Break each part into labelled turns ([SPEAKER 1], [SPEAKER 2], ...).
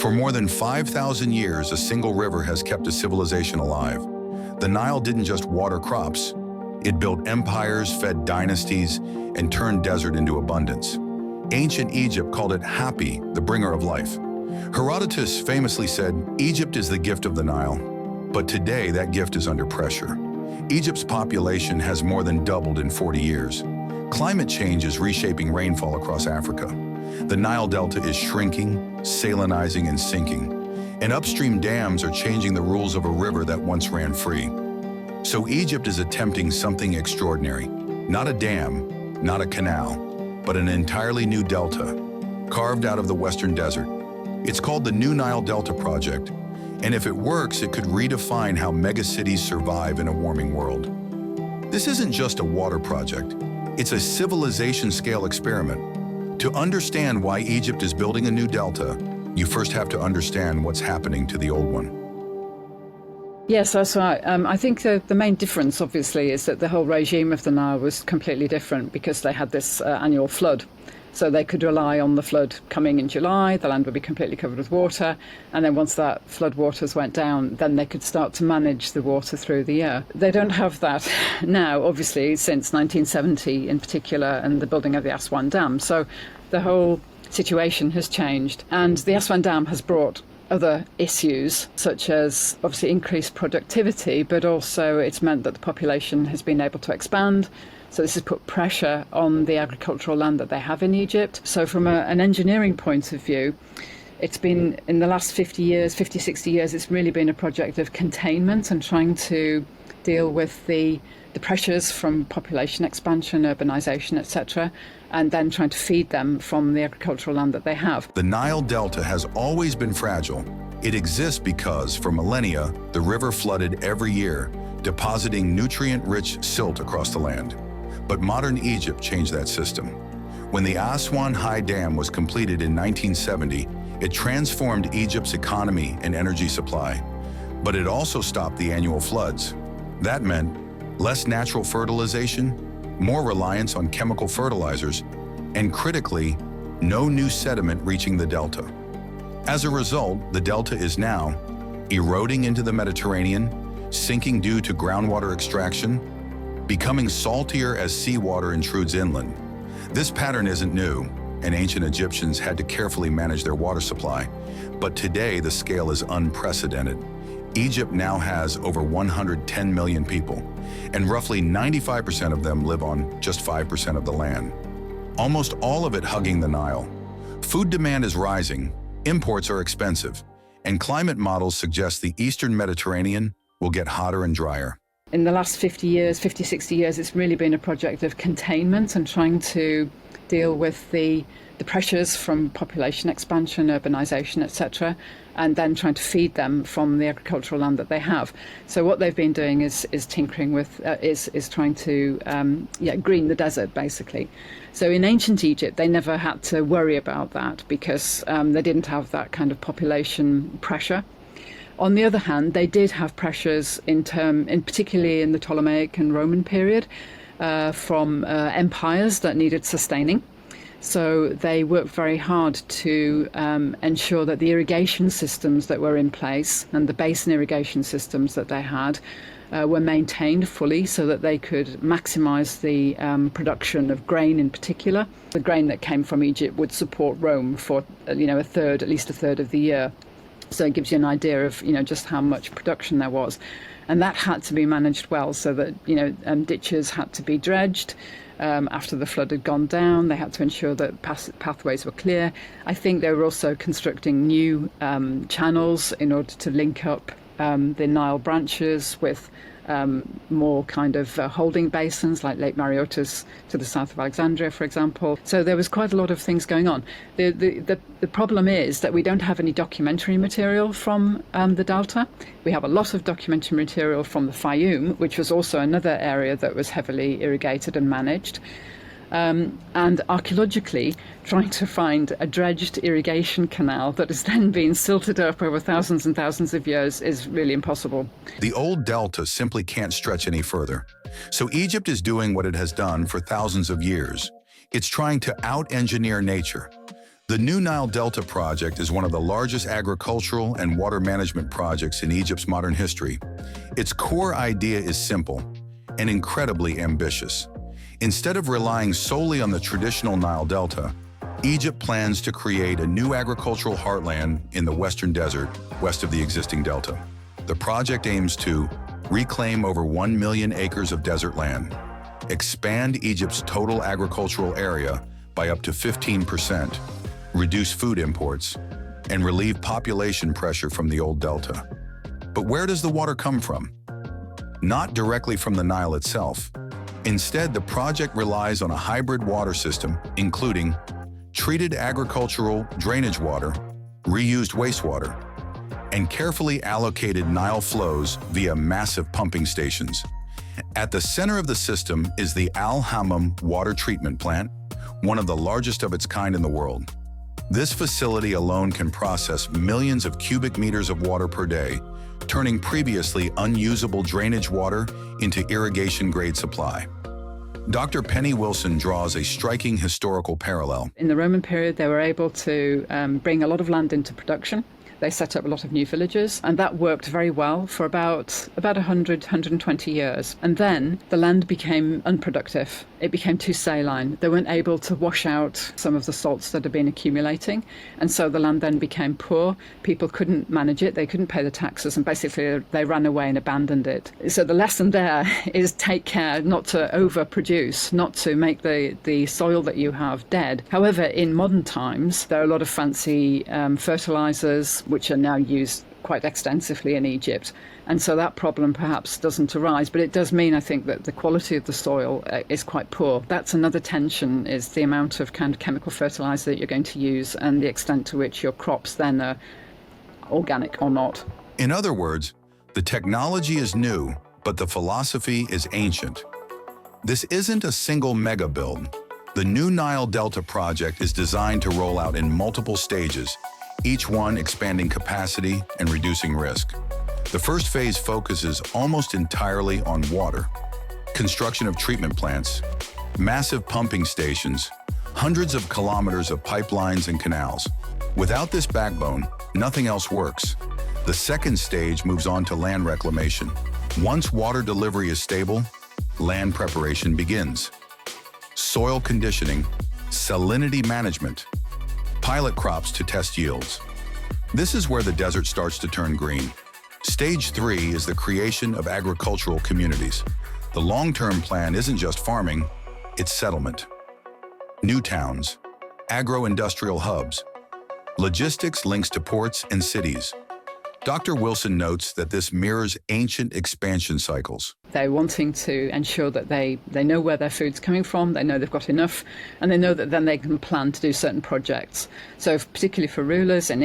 [SPEAKER 1] For more than 5,000 years, a single river has kept a civilization alive. The Nile didn't just water crops. It built empires, fed dynasties, and turned desert into abundance. Ancient Egypt called it Hapi, the bringer of life. Herodotus famously said, "Egypt is the gift of the Nile." But today, that gift is under pressure. Egypt's population has more than doubled in 40 years. Climate change is reshaping rainfall across Africa. The Nile Delta is shrinking, salinizing, and sinking. And upstream dams are changing the rules of a river that once ran free. So Egypt is attempting something extraordinary. Not a dam, not a canal, but an entirely new delta, carved out of the Western Desert. It's called the New Nile Delta Project, and if it works, it could redefine how megacities survive in a warming world. This isn't just a water project, it's a civilization-scale experiment. To understand why Egypt is building a new delta, you first have to understand what's happening to the old one.
[SPEAKER 2] Yes, that's right. I think the main difference, obviously, is that the whole regime of the Nile was completely different because they had this annual flood. So they could rely on the flood coming in July, the land would be completely covered with water, and then once that flood waters went down, then they could start to manage the water through the year. They don't have that now, obviously, since 1970 in particular, and the building of the Aswan Dam. So the whole situation has changed, and the Aswan Dam has brought other issues, such as obviously increased productivity, but also it's meant that the population has been able to expand. So this has put pressure on the agricultural land that they have in Egypt. So from an engineering point of view, it's been, in the last 50 years, 50, 60 years, it's really been a project of containment and trying to deal with the pressures from population expansion, urbanization, etc., and then trying to feed them from the agricultural land that they have.
[SPEAKER 1] The Nile Delta has always been fragile. It exists because, for millennia, the river flooded every year, depositing nutrient-rich silt across the land. But modern Egypt changed that system. When the Aswan High Dam was completed in 1970, it transformed Egypt's economy and energy supply. But it also stopped the annual floods. That meant less natural fertilization, more reliance on chemical fertilizers, and critically, no new sediment reaching the delta. As a result, the delta is now eroding into the Mediterranean, sinking due to groundwater extraction, becoming saltier as seawater intrudes inland. This pattern isn't new, and ancient Egyptians had to carefully manage their water supply. But today, the scale is unprecedented. Egypt now has over 110 million people, and roughly 95% of them live on just 5% of the land. Almost all of it hugging the Nile. Food demand is rising, imports are expensive, and climate models suggest the Eastern Mediterranean will get hotter and drier.
[SPEAKER 2] In the last 50 years, 50, 60 years, it's really been a project of containment and trying to deal with the pressures from population expansion, urbanization, etc., and then trying to feed them from the agricultural land that they have. So what they've been doing is tinkering with, is trying to green the desert, basically. So in ancient Egypt, they never had to worry about that because they didn't have that kind of population pressure. On the other hand, they did have pressures particularly in the Ptolemaic and Roman period from empires that needed sustaining. So they worked very hard to ensure that the irrigation systems that were in place and the basin irrigation systems that they had were maintained fully so that they could maximize the production of grain in particular. The grain that came from Egypt would support Rome for at least a third of the year. So it gives you an idea of just how much production there was. And that had to be managed well so that ditches had to be dredged. After the flood had gone down, they had to ensure that pathways were clear. I think they were also constructing new channels in order to link up the Nile branches with more kind of holding basins like Lake Mareotis to the south of Alexandria, for example. So there was quite a lot of things going on. The problem is that we don't have any documentary material from the Delta. We have a lot of documentary material from the Fayum, which was also another area that was heavily irrigated and managed. And archaeologically, trying to find a dredged irrigation canal that has then been silted up over thousands and thousands of years is really impossible.
[SPEAKER 1] The old delta simply can't stretch any further. So Egypt is doing what it has done for thousands of years. It's trying to out-engineer nature. The new Nile Delta project is one of the largest agricultural and water management projects in Egypt's modern history. Its core idea is simple and incredibly ambitious. Instead of relying solely on the traditional Nile Delta, Egypt plans to create a new agricultural heartland in the Western Desert, west of the existing delta. The project aims to reclaim over 1 million acres of desert land, expand Egypt's total agricultural area by up to 15%, reduce food imports, and relieve population pressure from the old delta. But where does the water come from? Not directly from the Nile itself. Instead, the project relies on a hybrid water system, including treated agricultural drainage water, reused wastewater, and carefully allocated Nile flows via massive pumping stations. At the center of the system is the Al Hammam water treatment plant, one of the largest of its kind in the world. This facility alone can process millions of cubic meters of water per day, turning previously unusable drainage water into irrigation-grade supply. Dr. Penny Wilson draws a striking historical parallel.
[SPEAKER 2] In the Roman period, they were able to bring a lot of land into production. They set up a lot of new villages, and that worked very well for about 100, 120 years. And then the land became unproductive. It became too saline. They weren't able to wash out some of the salts that had been accumulating. And so the land then became poor. People couldn't manage it. They couldn't pay the taxes. And basically, they ran away and abandoned it. So the lesson there is take care not to overproduce, not to make the soil that you have dead. However, in modern times, there are a lot of fancy fertilizers, which are now used quite extensively in Egypt. And so that problem perhaps doesn't arise, but it does mean, I think, that the quality of the soil is quite poor. That's another tension, is the amount of kind of chemical fertilizer that you're going to use and the extent to which your crops then are organic or not.
[SPEAKER 1] In other words, the technology is new, but the philosophy is ancient. This isn't a single mega build. The new Nile Delta project is designed to roll out in multiple stages, each one expanding capacity and reducing risk. The first phase focuses almost entirely on water. Construction of treatment plants, massive pumping stations, hundreds of kilometers of pipelines and canals. Without this backbone, nothing else works. The second stage moves on to land reclamation. Once water delivery is stable, land preparation begins. Soil conditioning, salinity management, pilot crops to test yields. This is where the desert starts to turn green. Stage 3 is the creation of agricultural communities. The long-term plan isn't just farming, it's settlement. New towns, agro-industrial hubs, logistics links to ports and cities. Dr. Wilson notes that this mirrors ancient expansion cycles.
[SPEAKER 2] They're wanting to ensure that they know where their food's coming from, they know they've got enough, and they know that then they can plan to do certain projects. So particularly for rulers in the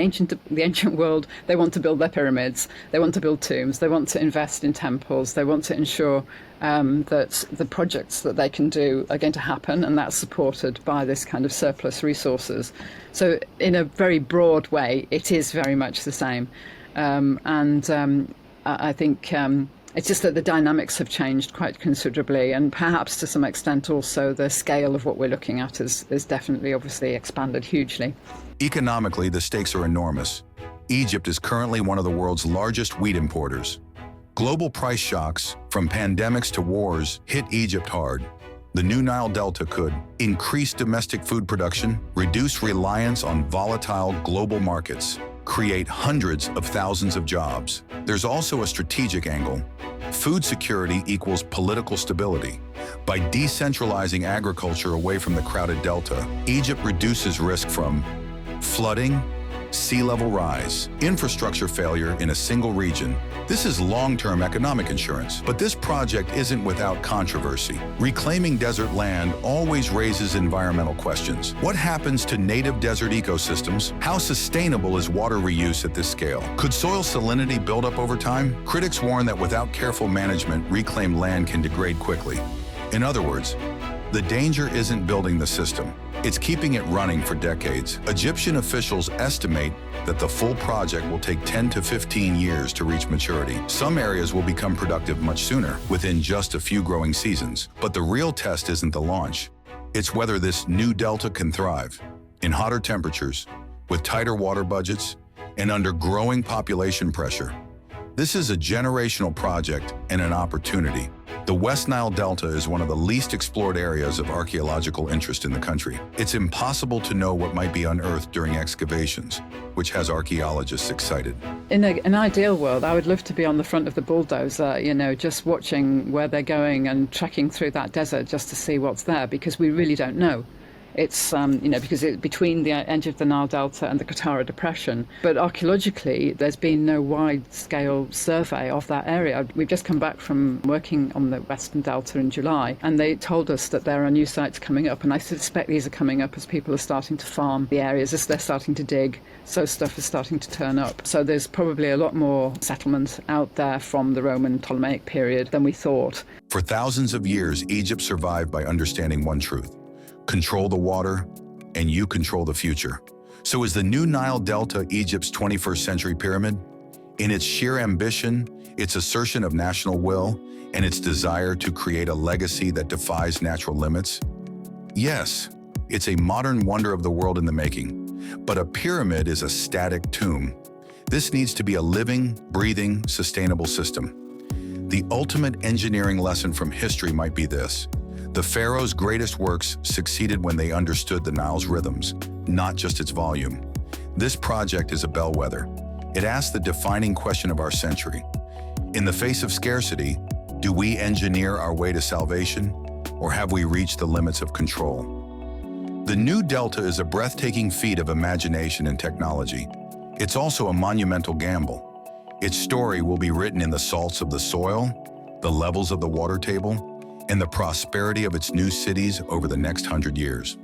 [SPEAKER 2] ancient world, they want to build their pyramids, they want to build tombs, they want to invest in temples, they want to ensure that the projects that they can do are going to happen, and that's supported by this kind of surplus resources. So in a very broad way, it is very much the same. I think it's just that the dynamics have changed quite considerably, and perhaps to some extent also the scale of what we're looking at is definitely obviously expanded hugely.
[SPEAKER 1] Economically, the stakes are enormous. Egypt is currently one of the world's largest wheat importers. Global price shocks, from pandemics to wars, hit Egypt hard. The new Nile Delta could increase domestic food production, reduce reliance on volatile global markets, create hundreds of thousands of jobs. There's also a strategic angle. Food security equals political stability. By decentralizing agriculture away from the crowded delta, Egypt reduces risk from flooding, sea level rise, infrastructure failure in a single region. This is long-term economic insurance. But this project isn't without controversy. Reclaiming desert land always raises environmental questions. What happens to native desert ecosystems? How sustainable is water reuse at this scale? Could soil salinity build up over time? Critics warn that without careful management, reclaimed land can degrade quickly. In other words, the danger isn't building the system. It's keeping it running for decades. Egyptian officials estimate that the full project will take 10 to 15 years to reach maturity. Some areas will become productive much sooner, within just a few growing seasons. But the real test isn't the launch. It's whether this new delta can thrive. In hotter temperatures, with tighter water budgets, and under growing population pressure. This is a generational project and an opportunity. The West Nile Delta is one of the least explored areas of archaeological interest in the country. It's impossible to know what might be unearthed during excavations, which has archaeologists excited.
[SPEAKER 2] In an ideal world, I would love to be on the front of the bulldozer, just watching where they're going and trekking through that desert just to see what's there, because we really don't know. It's, because it's between the edge of the Nile Delta and the Qattara Depression. But archaeologically, there's been no wide-scale survey of that area. We've just come back from working on the Western Delta in July, and they told us that there are new sites coming up. And I suspect these are coming up as people are starting to farm the areas, as they're starting to dig. So stuff is starting to turn up. So there's probably a lot more settlement out there from the Roman Ptolemaic period than we thought.
[SPEAKER 1] For thousands of years, Egypt survived by understanding one truth. Control the water, and you control the future. So is the new Nile Delta Egypt's 21st century pyramid? In its sheer ambition, its assertion of national will, and its desire to create a legacy that defies natural limits? Yes, it's a modern wonder of the world in the making. But a pyramid is a static tomb. This needs to be a living, breathing, sustainable system. The ultimate engineering lesson from history might be this. The pharaoh's greatest works succeeded when they understood the Nile's rhythms, not just its volume. This project is a bellwether. It asks the defining question of our century. In the face of scarcity, do we engineer our way to salvation, or have we reached the limits of control? The new Delta is a breathtaking feat of imagination and technology. It's also a monumental gamble. Its story will be written in the salts of the soil, the levels of the water table, and the prosperity of its new cities over the next 100 years.